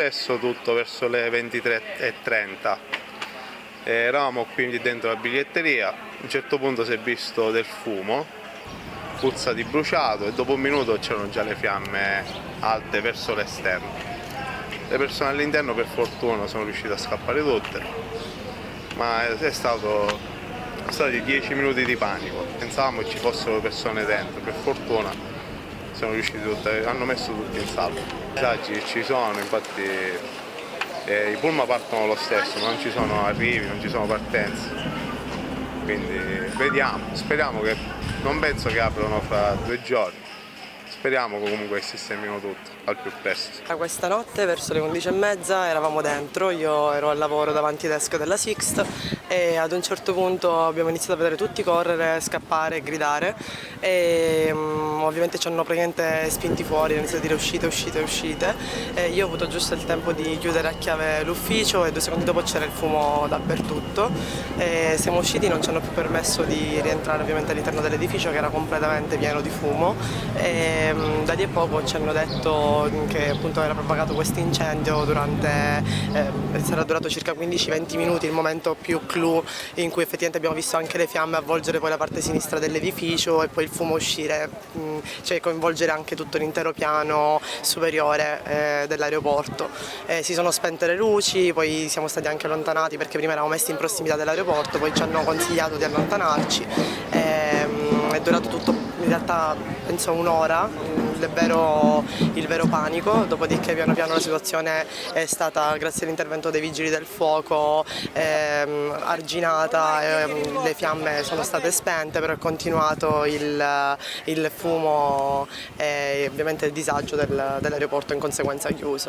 Adesso tutto verso le 23:30. Eravamo qui dentro la biglietteria, a un certo punto si è visto del fumo, puzza di bruciato e dopo un minuto c'erano già le fiamme alte verso l'esterno. Le persone all'interno per fortuna sono riuscite a scappare tutte, ma è stati 10 minuti di panico. Pensavamo ci fossero persone dentro, per fortuna sono riusciti tutti, hanno messo tutti in salvo. I disagi ci sono, infatti i pullman partono lo stesso, non ci sono arrivi, non ci sono partenze, quindi vediamo, speriamo che, non penso che aprono fra 2 giorni, speriamo comunque che sistemino tutto al più presto. Questa notte verso le 11:30 eravamo dentro, io ero al lavoro davanti ai desk della Sixt e ad un certo punto abbiamo iniziato a vedere tutti correre, scappare, gridare e ovviamente ci hanno praticamente spinti fuori, hanno iniziato a dire uscite, uscite, uscite e io ho avuto giusto il tempo di chiudere a chiave l'ufficio e 2 secondi dopo c'era il fumo dappertutto e siamo usciti, non ci hanno più permesso di rientrare ovviamente all'interno dell'edificio che era completamente pieno di fumo e da lì a poco ci hanno detto che appunto era propagato questo incendio sarà durato circa 15-20 minuti, il momento più clou in cui effettivamente abbiamo visto anche le fiamme avvolgere poi la parte sinistra dell'edificio e poi il fumo uscire, cioè coinvolgere anche tutto l'intero piano superiore dell'aeroporto. Si sono spente le luci, poi siamo stati anche allontanati perché prima eravamo messi in prossimità dell'aeroporto, poi ci hanno consigliato di allontanarci. È durato tutto in realtà penso un'ora. Il vero panico, dopodiché piano piano la situazione è stata, grazie all'intervento dei vigili del fuoco, arginata, le fiamme sono state spente, però è continuato il fumo e ovviamente il disagio dell'aeroporto in conseguenza chiuso.